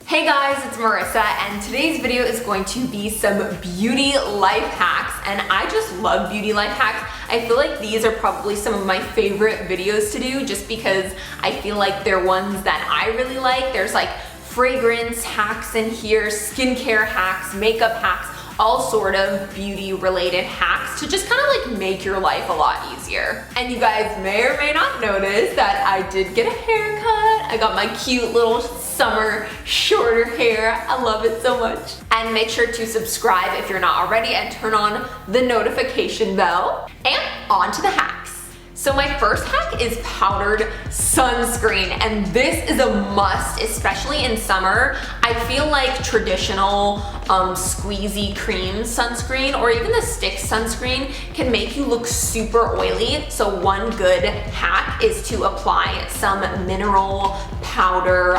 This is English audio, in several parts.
Hey guys, it's Marissa, and today's video is going to be some beauty life hacks, and I just love beauty life hacks. I feel like these are probably some of my favorite videos to do just because I feel like they're ones that I really like. There's like fragrance hacks in here, skincare hacks, makeup hacks, all sort of beauty related hacks to just kind of like make your life a lot easier. And you guys may or may not notice that I did get a haircut. I got my cute little summer shorter hair. I love it so much. And make sure to subscribe if you're not already and turn on the notification bell. And on to the hacks. So my first hack is powdered sunscreen, and this is a must, especially in summer. I feel like traditional squeezy cream sunscreen or even the stick sunscreen can make you look super oily. So one good hack is to apply some mineral powder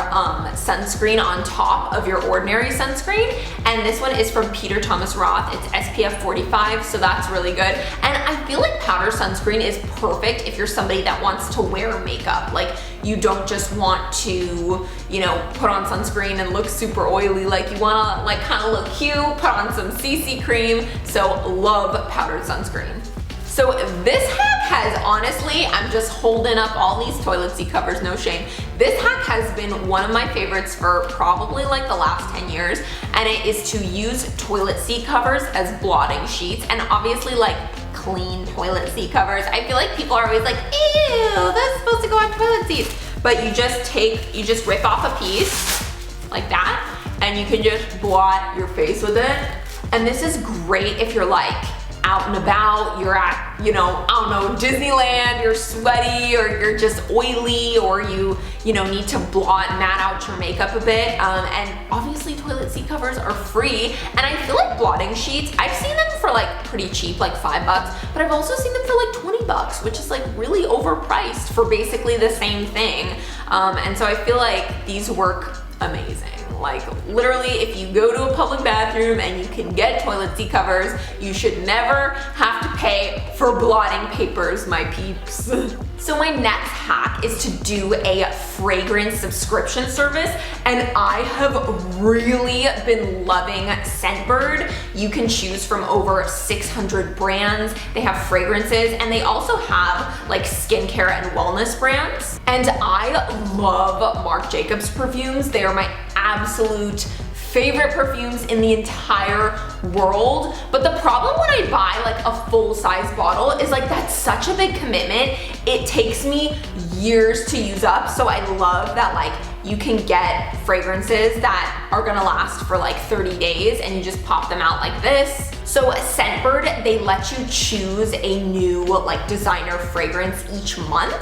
sunscreen on top of your ordinary sunscreen. And this one is from Peter Thomas Roth. It's SPF 45, so that's really good. And I feel like powder sunscreen is perfect if you're somebody that wants to wear makeup. Like, you don't just want to, you know, put on sunscreen and look super oily. Like, you wanna like kind of look cute, put on some CC cream. So love powdered sunscreen. So this hack has, honestly, I'm just holding up all these toilet seat covers, no shame. This hack has been one of my favorites for probably like the last 10 years, and it is to use toilet seat covers as blotting sheets, and obviously like clean toilet seat covers. I feel like people are always like, ew, that's supposed to go on toilet seats. But you just rip off a piece like that, and you can just blot your face with it. And this is great if you're like out and about, you're at, you know, I don't know, Disneyland, you're sweaty or you're just oily, or you know, need to blot, matte out your makeup a bit. And obviously toilet seat covers are free. And I feel like blotting sheets, I've seen them for like pretty cheap, like $5, but I've also seen them for like $20, which is like really overpriced for basically the same thing. And so I feel like these work amazing. Like, literally, if you go to a public bathroom and you can get toilet seat covers, you should never have to pay for blotting papers, my peeps. So my next hack is to do a fragrance subscription service, and I have really been loving Scentbird. You can choose from over 600 brands. They have fragrances, and they also have like skincare and wellness brands. And I love Marc Jacobs perfumes. They are my absolute favorite perfumes in the entire world. But the problem when I buy like a full-size bottle is like that's such a big commitment. It takes me years to use up. So I love that like you can get fragrances that are gonna last for like 30 days and you just pop them out like this. So Scentbird, they let you choose a new like designer fragrance each month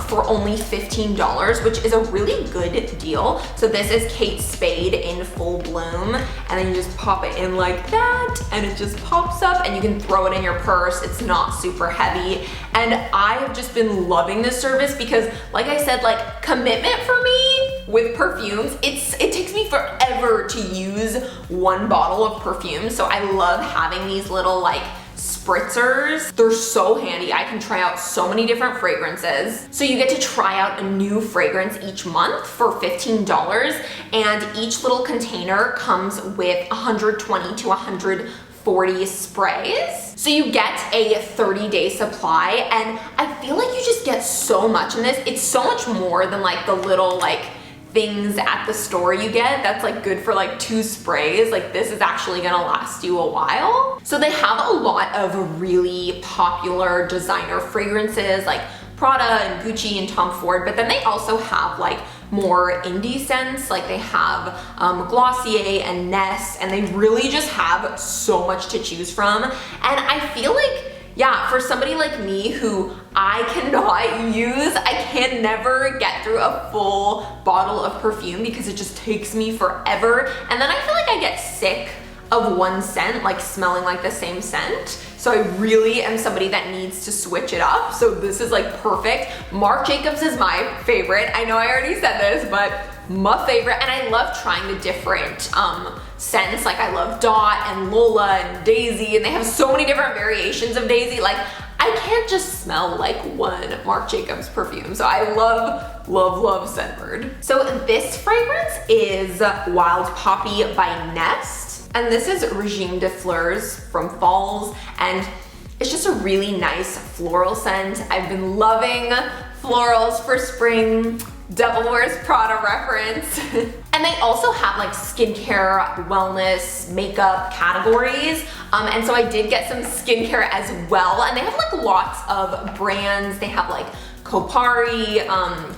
for only $15, which is a really good deal. So this is Kate Spade in Full Bloom, and then you just pop it in like that and it just pops up and you can throw it in your purse. It's not super heavy. And I have just been loving this service because, like I said, like commitment for me with perfumes, it takes me forever to use one bottle of perfume. So I love having these little like spritzers. They're so handy. I can try out so many different fragrances. So you get to try out a new fragrance each month for $15, and each little container comes with 120 to 140 sprays. So you get a 30-day supply, and I feel like you just get so much in this. It's so much more than like the little like things at the store you get that's like good for like 2 sprays. Like, this is actually gonna last you a while. So they have a lot of really popular designer fragrances like Prada and Gucci and Tom Ford, but then they also have like more indie scents. Like they have Glossier and Ness, and they really just have so much to choose from. And I feel like, yeah, for somebody like me who I can never get through a full bottle of perfume because it just takes me forever. And then I feel like I get sick of one scent, like smelling like the same scent. So I really am somebody that needs to switch it up. So this is like perfect. Marc Jacobs is my favorite. I know I already said this, but my favorite. And I love trying the different scents. Like I love Dot and Lola and Daisy, and they have so many different variations of Daisy. Like I I can't just smell like one Marc Jacobs perfume. So I love, love, love Scentbird. So this fragrance is Wild Poppy by Nest. And this is Regime de Fleurs from Falls. And it's just a really nice floral scent. I've been loving florals for spring. Devil Wears Prada reference. And they also have like skincare, wellness, makeup categories. And so I did get some skincare as well. And they have like lots of brands. They have like Kopari,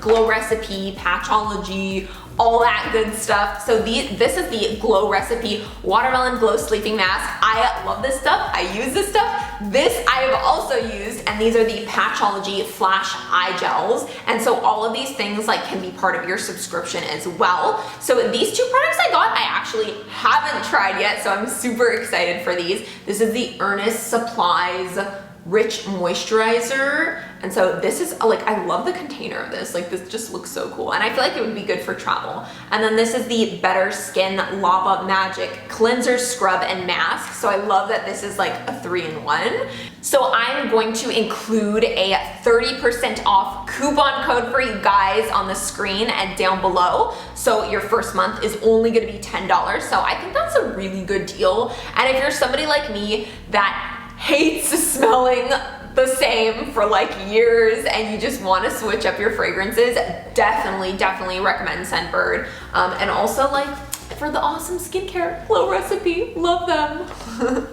Glow Recipe, Patchology, all that good stuff. So this is the Glow Recipe Watermelon Glow Sleeping Mask. I love this stuff. I use this stuff. This I have also used, and these are the Patchology Flash Eye Gels. And so all of these things like can be part of your subscription as well. So these two products I got, I actually haven't tried yet, so I'm super excited for these. This is the Earnest Supplies Rich Moisturizer. And so this is like, I love the container of this. Like this just looks so cool. And I feel like it would be good for travel. And then this is the Better Skin Lava Magic Cleanser, Scrub, and Mask. So I love that this is like a 3-in-1. So I'm going to include a 30% off coupon code for you guys on the screen and down below. So your first month is only gonna be $10. So I think that's a really good deal. And if you're somebody like me that hates smelling the same for like years and you just want to switch up your fragrances, definitely recommend Scentbird. And also like for the awesome skincare, Glow Recipe, love them.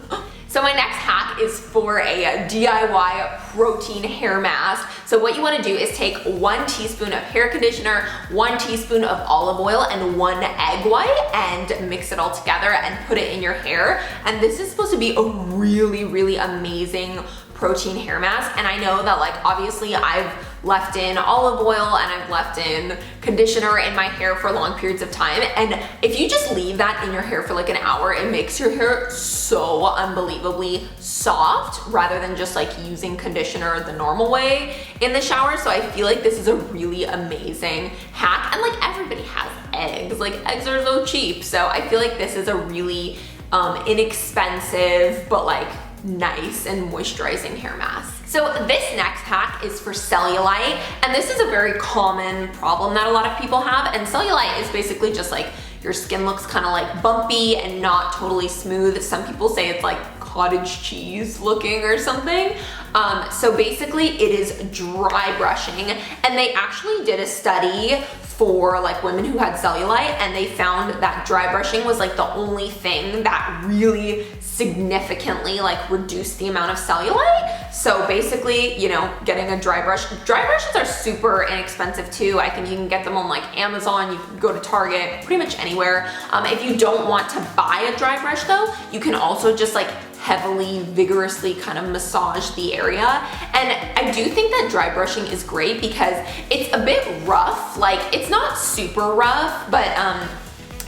So my next hack is for a DIY protein hair mask. So what you want to do is take 1 teaspoon of hair conditioner, 1 teaspoon of olive oil, and 1 egg white and mix it all together and put it in your hair. And this is supposed to be a really amazing protein hair mask. And I know that like obviously I've left in olive oil and I've left in conditioner in my hair for long periods of time. And if you just leave that in your hair for like an hour, it makes your hair so unbelievably soft rather than just like using conditioner the normal way in the shower. So I feel like this is a really amazing hack. And like everybody has eggs, like eggs are so cheap. So I feel like this is a really inexpensive, but like nice and moisturizing hair mask. So this next hack is for cellulite, and this is a very common problem that a lot of people have. And cellulite is basically just like your skin looks kind of like bumpy and not totally smooth. Some people say it's like cottage cheese looking or something. So basically it is dry brushing, and they actually did a study for like women who had cellulite, and they found that dry brushing was like the only thing that really significantly like reduced the amount of cellulite. So basically, you know, getting a dry brushes are super inexpensive too. I think you can get them on like Amazon, you can go to Target, pretty much anywhere. If you don't want to buy a dry brush though, you can also just like heavily, vigorously kind of massage the area. And I do think that dry brushing is great because it's a bit rough. Like it's not super rough, but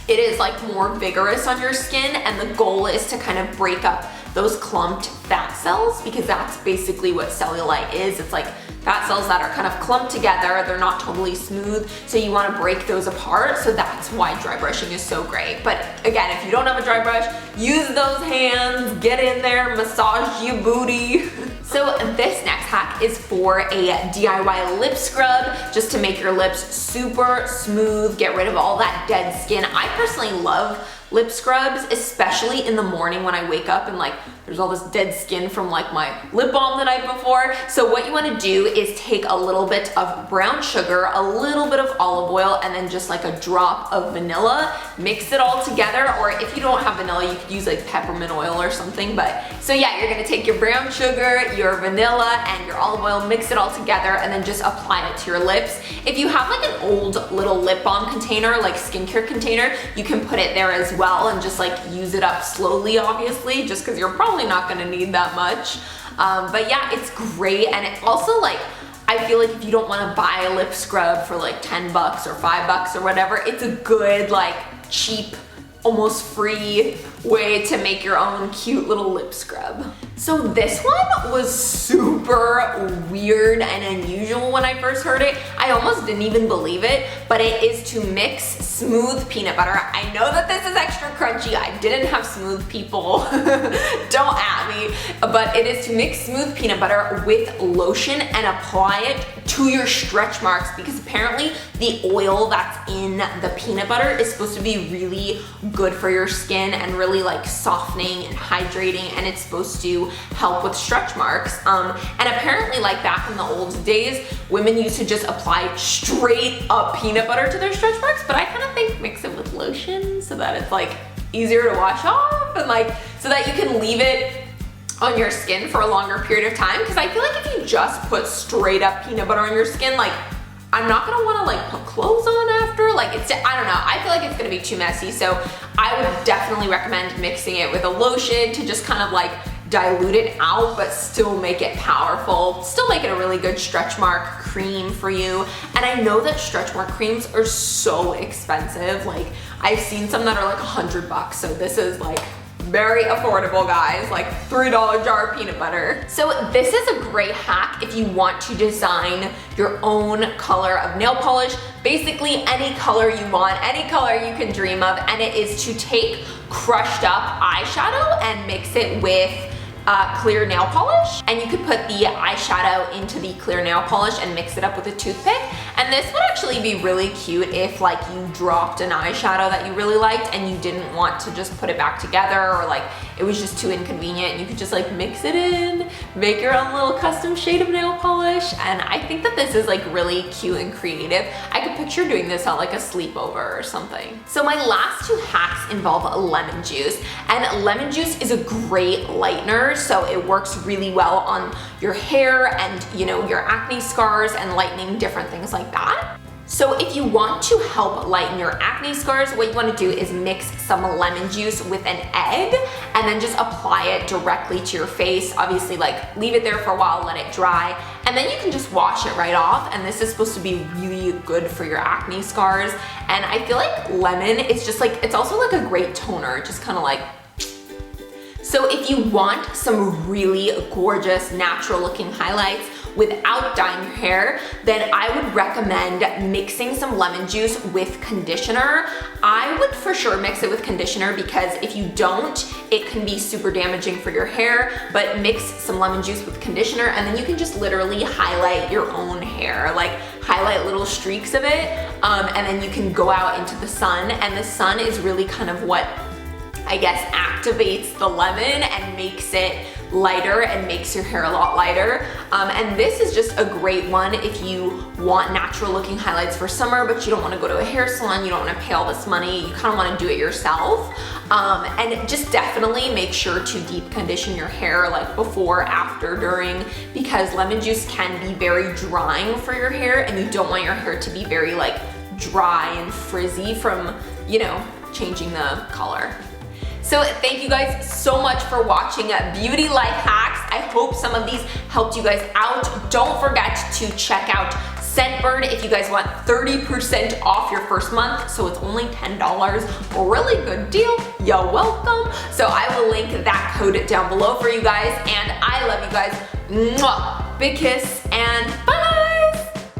it is like more vigorous on your skin, and the goal is to kind of break up those clumped fat cells, because that's basically what cellulite is. It's like fat cells that are kind of clumped together, they're not totally smooth, so you want to break those apart. So that's why dry brushing is so great. But again, if you don't have a dry brush, use those hands, get in there, massage your booty. So this next hack is for a DIY lip scrub, just to make your lips super smooth, get rid of all that dead skin. I personally love lip scrubs, especially in the morning when I wake up and like there's all this dead skin from like my lip balm the night before. So what you want to do is take a little bit of brown sugar, a little bit of olive oil, and then just like a drop of vanilla. Mix it all together, or if you don't have vanilla, you could use like peppermint oil or something. But so yeah, you're gonna take your brown sugar, your vanilla, and your olive oil, mix it all together, and then just apply it to your lips. If you have like an old little lip balm container, like skincare container, you can put it there as well and just like use it up slowly, obviously, just because you're probably not gonna need that much. But yeah, it's great. And it also like, I feel like if you don't wanna buy a lip scrub for like 10 bucks or 5 bucks or whatever, it's a good like cheap, almost free way to make your own cute little lip scrub. So this one was super weird and unusual when I first heard it. I almost didn't even believe it, but it is to mix smooth peanut butter. I know that this is extra crunchy. I didn't have smooth people, don't at me, but it is to mix smooth peanut butter with lotion and apply it to your stretch marks, because apparently the oil that's in the peanut butter is supposed to be really good for your skin and really like softening and hydrating, and it's supposed to help with stretch marks. And apparently like back in the old days, women used to just apply straight up peanut butter to their stretch marks, but I kind of think mix it with lotion so that it's like easier to wash off and like so that you can leave it on your skin for a longer period of time. Because I feel like if you just put straight up peanut butter on your skin, like I'm not gonna wanna like put clothes on after, like it's, I don't know, I feel like it's gonna be too messy. So I would definitely recommend mixing it with a lotion to just kind of like dilute it out, but still make it powerful, still make it a really good stretch mark cream for you. And I know that stretch mark creams are so expensive. Like I've seen some that are like $100, so this is like very affordable, guys, like $3 jar of peanut butter. So this is a great hack if you want to design your own color of nail polish, basically any color you want, any color you can dream of, and it is to take crushed up eyeshadow and mix it with clear nail polish. And you could put the eyeshadow into the clear nail polish and mix it up with a toothpick. And this would actually be really cute if like you dropped an eyeshadow that you really liked and you didn't want to just put it back together, or like it was just too inconvenient. You could just like mix it in, make your own little custom shade of nail polish. And I think that this is like really cute and creative. I could picture doing this on like a sleepover or something. So my last two hacks involve lemon juice, and lemon juice is a great lightener. So it works really well on your hair and, you know, your acne scars and lightening different things like that. So if you want to help lighten your acne scars, what you want to do is mix some lemon juice with an egg and then just apply it directly to your face. Obviously, like leave it there for a while, let it dry, and then you can just wash it right off. And this is supposed to be really good for your acne scars. And I feel like lemon is just like, it's also like a great toner, just kind of like. So if you want some really gorgeous natural looking highlights without dyeing your hair, then I would recommend mixing some lemon juice with conditioner. I would for sure mix it with conditioner, because if you don't, it can be super damaging for your hair. But mix some lemon juice with conditioner and then you can just literally highlight your own hair, like highlight little streaks of it, and then you can go out into the sun, and the sun is really kind of what I guess activates the lemon and makes it lighter and makes your hair a lot lighter. And this is just a great one if you want natural looking highlights for summer, but you don't want to go to a hair salon, you don't want to pay all this money, you kind of want to do it yourself. And just definitely make sure to deep condition your hair, like before, after, during, because lemon juice can be very drying for your hair, and you don't want your hair to be very like dry and frizzy from, you know, changing the color. So thank you guys so much for watching Beauty Life Hacks. I hope some of these helped you guys out. Don't forget to check out Scentbird if you guys want 30% off your first month. So it's only $10, a really good deal. You're welcome. So I will link that code down below for you guys, and I love you guys. Mwah. Big kiss and bye.